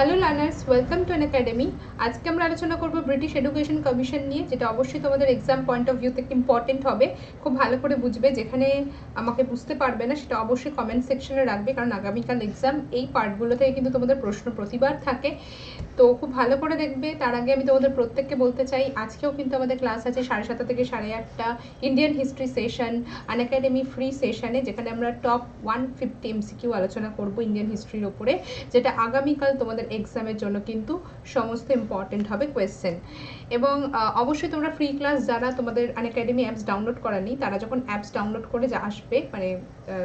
Hello learners, welcome to Unacademy। আজকে আমরা আলোচনা করব ব্রিটিশ এডুকেশন কমিশন নিয়ে, যেটা অবশ্যই তোমাদের এক্সাম পয়েন্ট অফ ভিউ থেকে ইম্পর্টেন্ট হবে। খুব ভালো করে বুঝবে, যেখানে আমাকে বুঝতে পারবে না সেটা অবশ্যই কমেন্ট সেকশনে রাখবে, কারণ আগামীকাল এক্সাম এই পার্টগুলো থেকে কিন্তু তোমাদের প্রশ্ন প্রতিবার থাকে। তো খুব ভালো করে দেখবে। তার আগে আমি তোমাদের প্রত্যেককে বলতে চাই, আজকেও কিন্তু আমাদের ক্লাস আছে 7:30 থেকে 8:30 Indian history session, Unacademy free সেশনে, যেখানে আমরা টপ 150 এমসিকিউ আলোচনা করব ইন্ডিয়ান হিস্ট্রির ওপরে, যেটা আগামীকাল তোমাদের এক্সামের জন্য কিন্তু সমস্ত ইম্পর্টেন্ট হবে কোয়েশ্চেন। এবং অবশ্যই তোমরা ফ্রি ক্লাস যারা তোমাদের আনএকাডেমি অ্যাপস ডাউনলোড করা নেই, তারা যখন অ্যাপস ডাউনলোড করে আসবে, মানে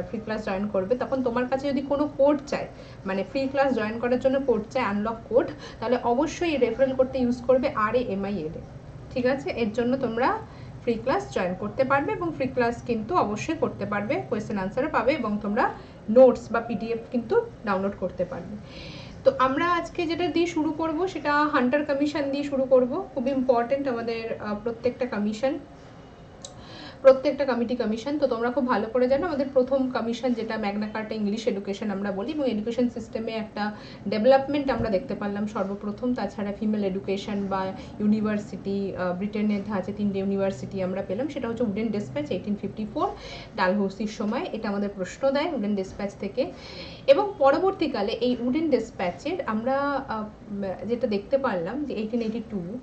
ফ্রি ক্লাস জয়েন করবে, তখন তোমার কাছে যদি কোনো কোড চায়, মানে ফ্রি ক্লাস জয়েন করার জন্য কোড চায়, আনলক কোড, তাহলে অবশ্যই এই রেফারেল কোডটা ইউজ করবে RAMILA। ঠিক আছে, এর জন্য তোমরা ফ্রি ক্লাস জয়েন করতে পারবে এবং ফ্রি ক্লাস কিন্তু অবশ্যই করতে পারবে, কোয়েশ্চেন আনসারও পাবে এবং তোমরা নোটস বা PDF কিন্তু ডাউনলোড করতে পারবে। তো আমরা আজকে যেটা দিয়ে শুরু করব সেটা হান্টার কমিশন দিয়ে শুরু করব। খুব ইম্পর্টেন্ট আমাদের প্রত্যেকটা কমিশন। তো তোমরা খুব ভালো করে জানো, আমাদের প্রথম কমিশন যেটা ম্যাগনা কার্টা ইংলিশ এডুকেশন আমরা বলি, এবং এডুকেশন সিস্টেমে একটা ডেভেলপমেন্ট আমরা দেখতে পারলাম সর্বপ্রথম। তাছাড়া ফিমেল এডুকেশন বা ইউনিভার্সিটি, ব্রিটেনের ধাঁচে 3টে ইউনিভার্সিটি আমরা পেলাম, সেটা হচ্ছে উডেন ডিসপ্যাচ 1854 ডালহৌসির সময়। এটা আমাদের প্রশ্ন দেয় উডেন ডিসপ্যাচ থেকে। এবং পরবর্তীকালে এই উডেন ডিসপ্যাচের আমরা যেটা দেখতে পারলাম যে 1882,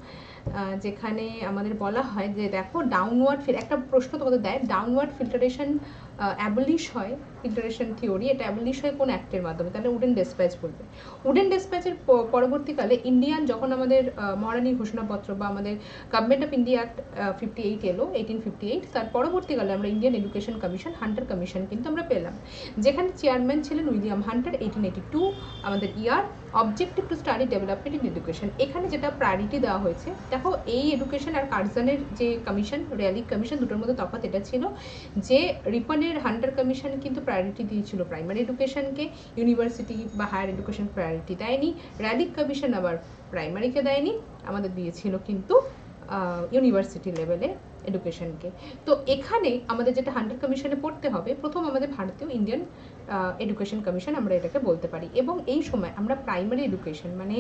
যেখানে আমাদের বলা হয় যে দেখো ডাউনওয়ার্ড একটা প্রশ্ন তোমাদের দেয়, ডাউনওয়ার্ড ফিল্টারেশন অ্যাবলিশ হয়, ফিল্টারেশন থিওরি এটা অ্যাবলিশ হয় কোন অ্যাক্টের মাধ্যমে, তাহলে উডেন ডিসপ্যাচ বলবে। উডেন ডিসপ্যাচের পরবর্তীকালে ইন্ডিয়ান যখন আমাদের মহারানী ঘোষণাপত্র বা আমাদের গভর্নমেন্ট অফ ইন্ডিয়া অ্যাক্ট 58 এলো 1858, তার পরবর্তীকালে আমরা Indian education commission, Hunter commission কিন্তু আমরা পেলাম, যেখানে চেয়ারম্যান ছিলেন উইলিয়াম হান্টার। 1882 আমাদের year. Objective to study development in education, এখানে যেটা প্রায়োরিটি দেওয়া হয়েছে, দেখো এই এডুকেশন আর কার্জনের যে কমিশন, র্যালিক কমিশন, দুটোর মধ্যে তফাৎ এটা ছিল যে রিপনের হান্টার কমিশন কিন্তু প্রায়োরিটি দিয়েছিল প্রাইমারি এডুকেশনকে, ইউনিভার্সিটি বা হায়ার এডুকেশন প্রায়োরিটি দেয়নি। র্যালিক কমিশন আবার প্রাইমারিকে দেয়নি, আমাদের দিয়েছিল কিন্তু ইউনিভার্সিটি লেভেলে এডুকেশনকে। তো এখানে আমাদের যেটা হান্টার কমিশনে পড়তে হবে, প্রথম আমাদের ভারতীয় ইন্ডিয়ান এডুকেশন কমিশন আমরা এটাকে বলতে পারি। এবং এই সময় আমরা প্রাইমারি এডুকেশন মানে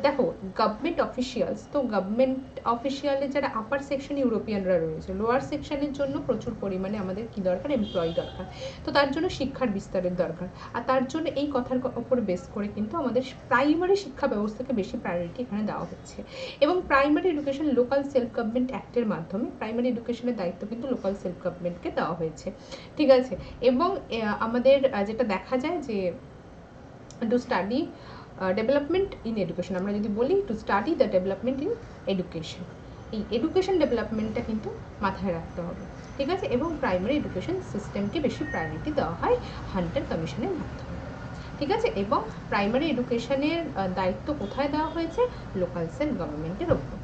দেখো গভর্নমেন্ট অফিসিয়ালস, তো গভর্নমেন্ট অফিসিয়ালের যারা আপার সেকশন ইউরোপিয়ানরা রয়েছে, লোয়ার সেকশনের জন্য প্রচুর পরিমাণে আমাদের কি দরকার, এমপ্লয়ি দরকার। তো তার জন্য শিক্ষার বিস্তারের দরকার, আর তার জন্য এই কথার উপর বেস করে কিন্তু আমাদের প্রাইমারি শিক্ষা ব্যবস্থাকে বেশি প্রায়োরিটি এখানে দেওয়া হচ্ছে। এবং primary education local self government অ্যাক্টের মাধ্যমে প্রাইমারি এডুকেশনের দায়িত্ব কিন্তু লোকাল সেলফ গভর্নমেন্টকে দেওয়া হয়েছে। ঠিক আছে, এবং আমাদের যেটা দেখা যায় যে two study development in education, আমরা যদি বলি to study the development in education, এই এডুকেশন ডেভেলপমেন্টটা কিন্তু মাথায় রাখতে হবে। ঠিক আছে, এবং প্রাইমারি এডুকেশন সিস্টেমকে বেশি প্রায়োরিটি দেওয়া হয় হান্টার কমিশনের মাধ্যমে। ঠিক আছে, এবং প্রাইমারি এডুকেশনের দায়িত্ব কোথায় দেওয়া হয়েছে, লোকাল সেলফ গভর্নমেন্টের ওপর।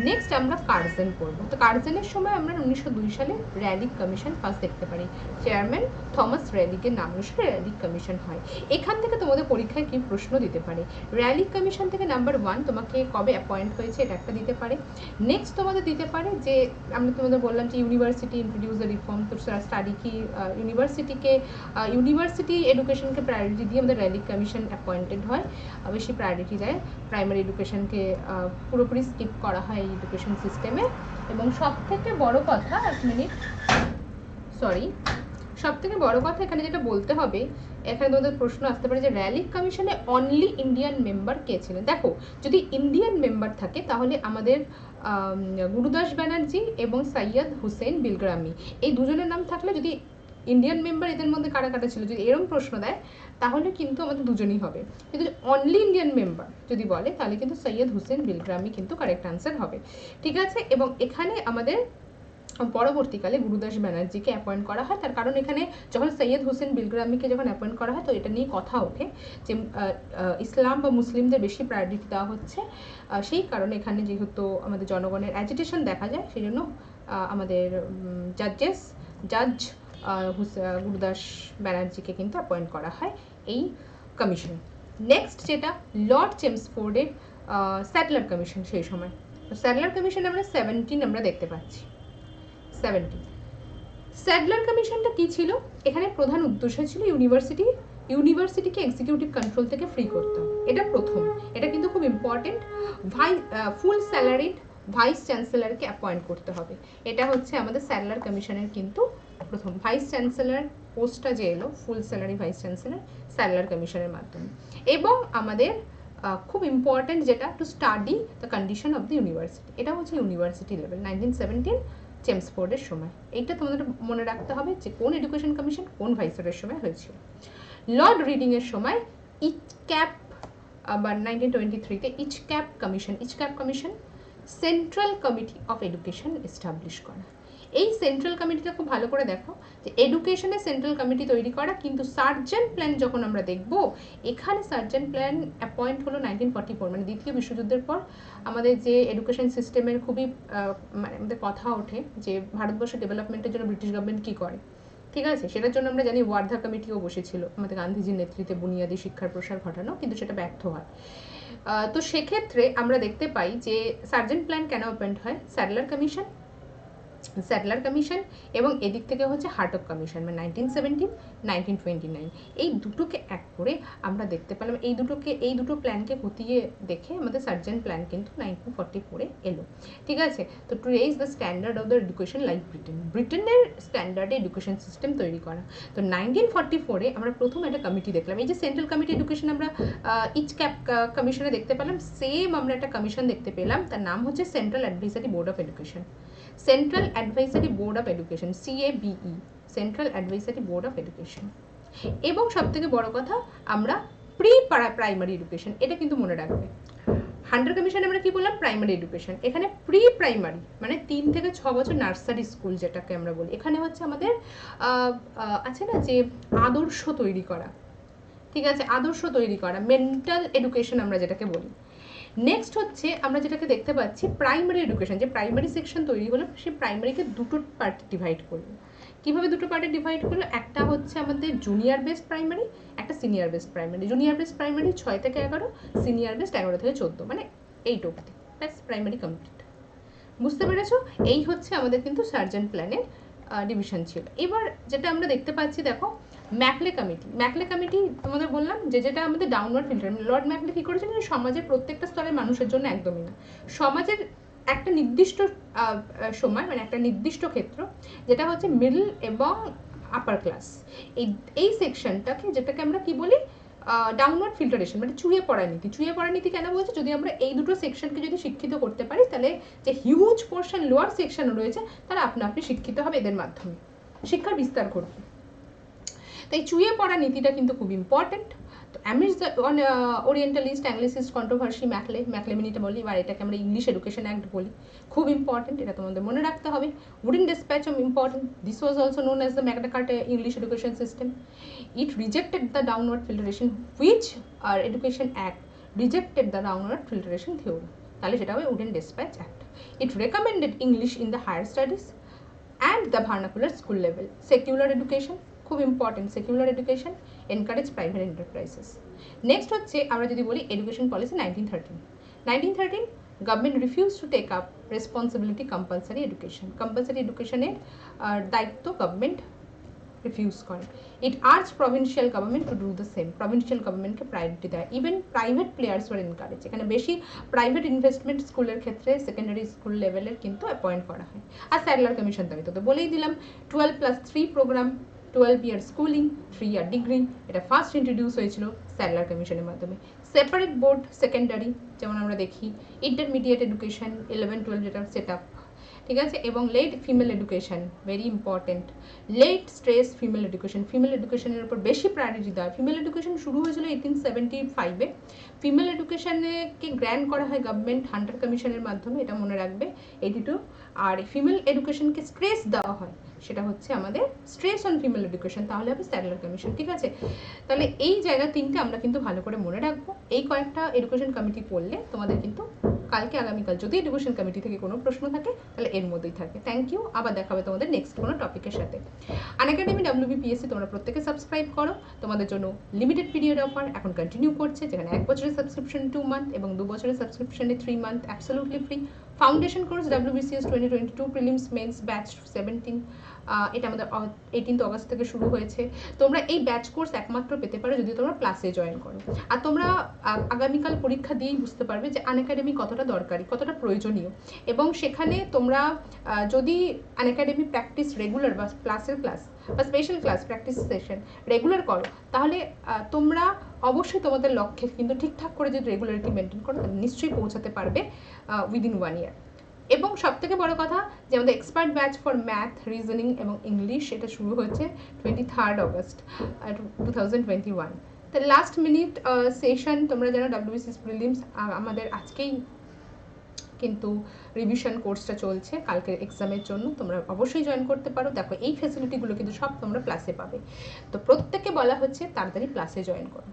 নেক্সট আমরা কার্জন পড়বো। তো কার্জনের সময় আমরা 1902 সালে র্যালিক কমিশন ফার্স্ট দেখতে পারি, চেয়ারম্যান থমাস র্যালিকের নাম অনুসারে র্যালিক কমিশন হয়। এখান থেকে তোমাদের পরীক্ষায় কি প্রশ্ন দিতে পারে, র্যালিক কমিশন থেকে নাম্বার 1 তোমাকে কবে অ্যাপয়েন্ট হয়েছে এটা একটা দিতে পারে। নেক্সট তোমাদের দিতে পারে যে আমরা তোমাদের বললাম যে ইউনিভার্সিটি ইন্ট্রোডিউস দ্য রিফর্ম, তো স্টাডি কি ইউনিভার্সিটি এডুকেশনকে প্রায়োরিটি দিয়ে আমাদের র্যালিক কমিশন অ্যাপয়েন্টেড হয়, বেশি প্রায়োরিটি দেয়। প্রাইমারি এডুকেশনকে পুরোপুরি স্কিপ করা হয় এই এডুকেশন সিস্টেমে। এবং সবথেকে বড় কথা, সবথেকে বড় কথা এখানে যেটা বলতে হবে, এখানে তোমাদের প্রশ্ন আসতে পারে যে র্যালিক কমিশনে অনলি ইন্ডিয়ান মেম্বার কে ছিলেন। দেখো যদি ইন্ডিয়ান মেম্বার থাকে তাহলে আমাদের গুরুদাস ব্যানার্জি এবং সৈয়দ হুসেন বিলগ্রামি, এই দুজনের নাম থাকলে, যদি ইন্ডিয়ান মেম্বার এদের মধ্যে কারা কারা ছিল, যদি এরকম প্রশ্ন দেয় তাহলে কিন্তু আমাদের দুজনই হবে। কিন্তু অনলি ইন্ডিয়ান মেম্বার যদি বলে তাহলে কিন্তু সৈয়দ হুসেন বিলগ্রামি কিন্তু কারেক্ট আনসার হবে। ঠিক আছে, এবং এখানে আমাদের পরবর্তীকালে গুরুদাস ব্যানার্জিকে অ্যাপয়েন্ট করা হয়, তার কারণ এখানে যখন সৈয়দ হোসেন বিলগ্রামিকে যখন অ্যাপয়েন্ট করা হয়, তো এটা নিয়ে কথা ওঠে যে ইসলাম বা মুসলিমদের বেশি প্রায়োরিটি দেওয়া হচ্ছে, সেই কারণে এখানে যেহেতু আমাদের জনগণের অ্যাজিটেশন দেখা যায়, সেই জন্য আমাদের জাজ গুরুদাস ব্যানার্জিকে কিন্তু অ্যাপয়েন্ট করা হয় এই কমিশন। নেক্সট যেটা লর্ড চেমসফোর্ডের স্যাডলার কমিশন, সেই সময় স্যাডলার কমিশন আমরা 17 আমরা দেখতে পাচ্ছি। 17 স্যাডলার কমিশনটা কি ছিল, এখানে প্রধান উদ্দেশ্য ছিল ইউনিভার্সিটিকে এক্সিকিউটিভ কন্ট্রোল থেকে ফ্রি করতে হবে। এটা প্রথম, এটা কিন্তু খুব ইম্পর্টেন্ট। ফুল স্যালারিড ভাইস চ্যান্সেলরকে অ্যাপয়েন্ট করতে হবে, এটা হচ্ছে আমাদের স্যালার কমিশনের কিন্তু প্রথম। ভাইস চ্যান্সেলর পোস্টটা যে এলো, ফুল স্যালারি ভাইস চ্যান্সেলর স্যালার কমিশনের মাধ্যমে। এবং আমাদের খুব ইম্পর্টেন্ট যেটা, to study the condition of the university, এটা হচ্ছে ইউনিভার্সিটি লেভেল 1917 চেমসফোর্ডের সময়। এইটা তোমাদের মনে রাখতে হবে যে কোন এডুকেশন কমিশন কোন ভাইসরয়ের সময় হয়েছিল। লর্ড রিডিংয়ের সময় ইচক্যাপ, আবার 1923-তে Inchcape commission central committee of education establish করা। এই সেন্ট্রাল কমিটিটা খুব ভালো করে দেখো যে এডুকেশনের সেন্ট্রাল কমিটি তৈরি করা, কিন্তু সার্জেন্ট প্ল্যান যখন আমরা দেখব, এখানে সার্জেন্ট প্ল্যান অ্যাপয়েন্ট হলো 1944, মানে দ্বিতীয় বিশ্বযুদ্ধের পর। আমাদের যে এডুকেশন সিস্টেমের খুবই মানে আমাদের কথা ওঠে যে ভারতবর্ষের ডেভেলপমেন্টের জন্য ব্রিটিশ গভর্নমেন্ট কী করে, ঠিক আছে। সেটার জন্য আমরা জানি ওয়ার্ধা কমিটিও বসেছিল আমাদের গান্ধীজির নেতৃত্বে বুনিয়াদী শিক্ষার প্রসার ঘটানো, কিন্তু সেটা ব্যর্থ হয়। তো সেক্ষেত্রে আমরা দেখতে পাই যে সার্জেন্ট প্ল্যান কেন অ্যাপয়েন্ট হয়, স্যাডলার কমিশন এবং এদিক থেকে হচ্ছে হার্টক কমিশন, মানে 1917, 1929। এই দুটোকে এক করে আমরা দেখতে পেলাম, এই দুটো প্ল্যানকে খতিয়ে দেখে আমাদের সার্জেন্ট প্ল্যান কিন্তু 1944-এ এলো, ঠিক আছে। তো two raise the standard of the education like ব্রিটেনের স্ট্যান্ডার্ডে এডুকেশন সিস্টেম তৈরি করা। তো 1944-এ আমরা প্রথম একটা কমিটি দেখলাম, এই যে সেন্ট্রাল কমিটি এডুকেশন আমরা ইচক্যাপ কমিশনে দেখতে পেলাম, সেম আমরা একটা কমিশন দেখতে পেলাম, তার নাম হচ্ছে central advisory board of education, central advisory board of education, CABE, central advisory board of education. এবং সবথেকে বড় কথা, আমরা প্রাইমারি এডুকেশন, এটা কিন্তু মনে রাখবে। হান্টার কমিশনে আমরা কি বললাম, প্রাইমারি এডুকেশন, এখানে প্রাইমারি মানে 3 থেকে 6 বছর নার্সারি স্কুল যেটাকে আমরা বলি। এখানে হচ্ছে আমাদের আছে না যে আদর্শ তৈরি করা, ঠিক আছে, আদর্শ তৈরি করা, মেন্টাল এডুকেশন আমরা যেটাকে বলি। নেক্সট হচ্ছে আমরা যেটাকে দেখতে পাচ্ছি প্রাইমারি এডুকেশন, যে প্রাইমারি সেকশন তৈরি হলো, সেই প্রাইমারিকে দুটো পার্টে ডিভাইড করলো। কীভাবে দুটো পার্টে ডিভাইড করলো, একটা হচ্ছে আমাদের জুনিয়র বেসড প্রাইমারি, একটা senior based primary. Junior based primary 6 থেকে 11, সিনিয়র বেসড 11 থেকে 14, মানে 8 অবধি, ব্যাস প্রাইমারি কমপ্লিট। বুঝতে পেরেছো? এই হচ্ছে আমাদের কিন্তু সার্জেন্ট প্ল্যানের ডিভিশন ছিল। এবার যেটা আমরা দেখতে পাচ্ছি, দেখো ম্যাকলে কমিটি তোমাদের বললাম যে যেটা আমাদের ডাউনওয়ার্ড ফিল্টার। লর্ড ম্যাকলে কী করেছেন, সমাজের প্রত্যেকটা স্তরের মানুষের জন্য একদমই না, সমাজের একটা নির্দিষ্ট সময়, মানে একটা নির্দিষ্ট ক্ষেত্র, যেটা হচ্ছে মিডল এবং আপার ক্লাস, এই সেকশনটাকে, যেটাকে আমরা কি বলি, ডাউনওয়ার্ড ফিল্টারেশন, মানে চুয়ে পড়া নীতি কেন বলছে, যদি আমরা এই দুটো সেকশনকে যদি শিক্ষিত করতে পারি, তাহলে যে হিউজ পোর্শন লোয়ার সেকশন রয়েছে তারা আপনি শিক্ষিত হবে, এদের মাধ্যমে শিক্ষার বিস্তার করবে। তাই চুয়ে পড়া নীতিটা কিন্তু খুব ইম্পর্টেন্ট। তো amids the orientalist anglicist controversy Macaulay মিনিটা বলি, আর এটাকে আমরা ইংলিশ এডুকেশন অ্যাক্ট বলি, খুব ইম্পর্টেন্ট, এটা তোমাদের মনে রাখতে হবে। Wooden dispatch important, this was also known as the Magna Carta English education system. It rejected the downward filtration, which are education act rejected the downward filtration theory, তাহলে সেটা হবে wooden dispatch act. It recommended English in the higher studies and the vernacular school level. Secular education খুব important, secular education encourage private enterprises. Next হচ্ছে আমরা যদি বলি education policy 1913 government refuse to take up responsibility compulsory এডুকেশনের দায়িত্ব government refuse করে। It urge provincial government to do the same, provincial গভর্নমেন্টকে priority দেয়। Even private players were encourage, এখানে বেশি প্রাইভেট ইনভেস্টমেন্ট স্কুলের ক্ষেত্রে সেকেন্ডারি স্কুল লেভেলের কিন্তু অ্যাপয়েন্ট করা হয়। আর স্যাডলার কমিশন তো আমি তো বলেই দিলাম, 12+3 প্রোগ্রাম, 12 ইয়ার স্কুলিং, 3 ইয়ার ডিগ্রি, এটা ফার্স্ট ইন্ট্রোডিউস হয়েছিল স্যাডলার কমিশনের মাধ্যমে। সেপারেট বোর্ড সেকেন্ডারি, যেমন আমরা দেখি ইন্টারমিডিয়েট এডুকেশন 11-12 যেটা সেট আপ, ঠিক আছে। এবং let female education, very important, let stress female এডুকেশনের উপর বেশি প্রায়োরিটি দেওয়া। ফিমেল এডুকেশন শুরু হয়েছিল 1875-এ, ফিমেল এডুকেশনকে গ্র্যান্ট করা হয় গভর্নমেন্ট হান্টার কমিশনের মাধ্যমে, এটা মনে রাখবে 82। আর ফিমেল এডুকেশনকে স্ট্রেস দেওয়া হয়, সেটা হচ্ছে আমাদের স্ট্রেস অন ফিমেল এডুকেশন, তাহলে হবে স্যাডলার কমিশন, ঠিক আছে। তাহলে এই জায়গা 3টে আমরা কিন্তু ভালো করে মনে রাখবো। এই কয়েকটা এডুকেশন কমিটি পড়লে তোমাদের কিন্তু কালকে আগামীকাল যদি এডুকেশন কমিটি থেকে কোনো প্রশ্ন থাকে তাহলে এর মধ্যেই থাকে। থ্যাংক ইউ, আবার দেখা হবে তোমাদের নেক্সট কোনো টপিকের সাথে। আনএকাডেমি WBPSC তোমরা প্রত্যেকে সাবস্ক্রাইব করো, তোমাদের জন্য লিমিটেড পিরিয়ড অফার এখন কন্টিনিউ করছে, যেখানে 1 বছরের সাবস্ক্রিপশন 2 মান্থ এবং 2 বছরের সাবস্ক্রিপশনে 3 month absolutely free. Foundation course WBCS 2022 prelims men's batch 17, এটা আমাদের 18 অগস্ট থেকে শুরু হয়েছে। তোমরা এই ব্যাচ কোর্স একমাত্র পেতে পারো যদি তোমরা ক্লাসে জয়েন করো। আর তোমরা আগামীকাল পরীক্ষা দিয়েই বুঝতে পারবে যে আনএকাডেমি কতটা দরকারি, কতটা প্রয়োজনীয়। এবং সেখানে তোমরা যদি আনএকাডেমি প্র্যাকটিস রেগুলার বা ক্লাসের ক্লাস বা special class practice session regular করো, তাহলে তোমরা অবশ্যই তোমাদের লক্ষ্যে কিন্তু ঠিকঠাক করে যদি রেগুলারিটি মেনটেন করো তাহলে নিশ্চয়ই পৌঁছাতে পারবে উইদিন 1 year। এবং সবথেকে বড় কথা যে আমাদের expert batch for math, reasoning এবং ইংলিশ এটা শুরু হচ্ছে 23 অগস্ট 2021। তো লাস্ট মিনিট সেশন তোমরা জানো WBCS প্রিলিমস আমাদের আজকেই কিন্তু রিভিশন কোর্সটা চলছে কালকের এক্সামের জন্য, তোমরা অবশ্যই জয়েন করতে পারো। দেখো এই ফ্যাসিলিটিগুলো কিন্তু সব তোমরা প্লাসে পাবে। তো প্রত্যেককে বলা হচ্ছে তাড়াতাড়ি প্লাসে জয়েন করো।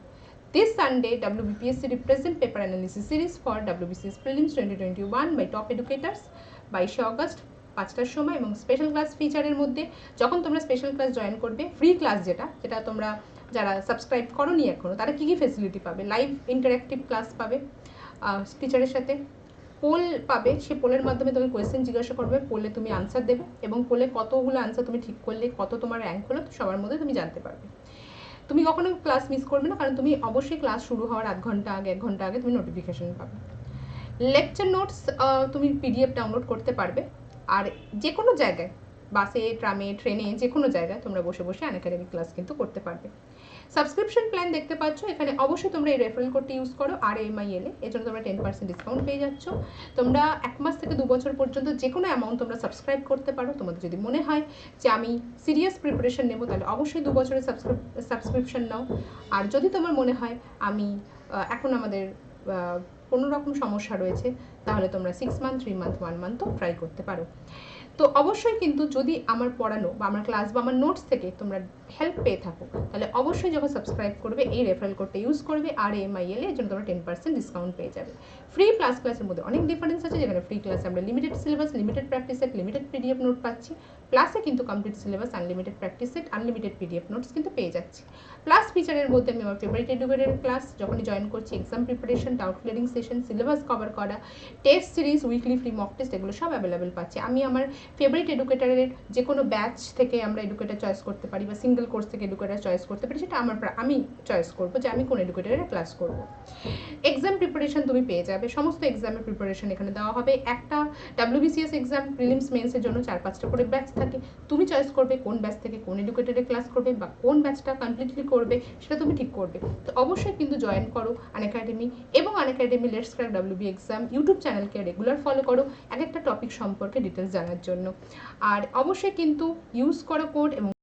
This Sunday, WBPSC represent paper analysis series for WBCS Prelims 2021 by top educators 22 August 5টার সময়। এবং স্পেশাল ক্লাস ফিচারের মধ্যে যখন তোমরা স্পেশাল ক্লাস জয়েন করবে, ফ্রি ক্লাস যেটা তোমরা যারা সাবস্ক্রাইব করোনি এখনো তারা কী কী ফেসিলিটি পাবে, লাইভ ইন্টারেক্টিভ ক্লাস পাবে টিচারের সাথে, পোল পাবে, সে পোলের মাধ্যমে তুমি কোয়েশ্চেন জিজ্ঞাসা করবে, পোলে তুমি আনসার দেবে এবং পোলে কতগুলো আনসার তুমি ঠিক করলে, কত তোমার র্যাঙ্ক হলো সবার মধ্যে তুমি জানতে পারবে। তুমি কখনো ক্লাস মিস করবে না, কারণ তুমি অবশ্যই ক্লাস শুরু হওয়ার 1 ঘন্টা আগে 1 ঘন্টা আগে তুমি নোটিফিকেশন পাবে। লেকচার নোটস তুমি PDF ডাউনলোড করতে পারবে। আর যে কোনো জায়গায়, বাসে, ট্রামে, ট্রেনে, যে কোনো জায়গায় তোমরা বসে বসে আনএকাডেমি ক্লাস কিন্তু করতে পারবে। সাবস্ক্রিপশন প্ল্যান দেখতে পাচ্ছ এখানে, অবশ্যই তোমরা এই রেফারেল কোডটি ইউজ করো RMIL, এর জন্য তোমরা 10% ডিসকাউন্ট পেয়ে যাচ্ছ। তোমরা 1 মাস থেকে 2 বছর পর্যন্ত যে কোনো অ্যামাউন্ট তোমরা সাবস্ক্রাইব করতে পারো। তোমাদের যদি মনে হয় যে আমি সিরিয়াস প্রিপারেশন নেব তাহলে অবশ্যই 2 বছরের সাবস্ক্রিপশন নাও। আর যদি তোমার মনে হয় আমি এখন আমাদের কোনো রকম সমস্যা রয়েছে তাহলে তোমরা 6 মান্থ, 3 মান্থ, 1 মান্থও ট্রাই করতে পারো। তো অবশ্যই কিন্তু যদি আমার পড়ানো বা আমার ক্লাস বা আমার নোটস থেকে তোমরা হেল্প পেয়ে থাকো তাহলে অবশ্যই যখন সাবস্ক্রাইব করবে এই রেফারেল কোডটা ইউজ করবে RMIL, এর জন্য তোমরা 10% ডিসকাউন্ট পেয়ে যাবে। ফ্রি প্লাস ক্লাসের মধ্যে অনেক ডিফারেন্স আছে, যেখানে ফ্রি ক্লাসে আমরা limited syllabus, limited practice set, limited PDF note পাচ্ছি, প্লাসে কিন্তু complete syllabus, unlimited practice set, unlimited PDF notes কিন্তু পেয়ে যাচ্ছি। প্লাস ফিচারের মধ্যে আমি আমার ফেভারিট এডুকেটর ক্লাস যখনই জয়েন করছি, exam preparation, doubt clearing session, syllabus cover করা, test series, weekly free mock test, এগুলো সব অ্যাভেলেবেল পাচ্ছি। আমি আমার ফেভারিট এডুকেটারের যে কোনো ব্যাচ থেকে আমরা এডুকেটার চয়েস করতে পারি বা সিঙ্গেল কোর্স থেকে এডুকেটার চয়েস করতে পারি, সেটা আমি চয়েস করবো যে আমি কোন এডুকেটারের ক্লাস করবো। এক্সাম প্রিপারেশন তুমি পেয়ে যাবে, সমস্ত এক্সামের প্রিপারেশন এখানে দেওয়া হবে। একটা WBCS এক্সাম প্রিলিমস মেন্সের জন্য 4-5টা করে ব্যাচ থাকে, তুমি চয়েস করবে কোন ব্যাচ থেকে কোন এডুকেটারের ক্লাস করবে বা কোন ব্যাচটা কমপ্লিটলি করবে সেটা তুমি ঠিক করবে। তো অবশ্যই কিন্তু জয়েন করো আনএকাডেমি এবং Unacademy let's crack WB exam YouTube চ্যানেলকে রেগুলার ফলো করো এক একটা টপিক সম্পর্কে ডিটেলস জানার জন্য। আর অবশ্যই কিন্তু ইউজ করো কোড এবং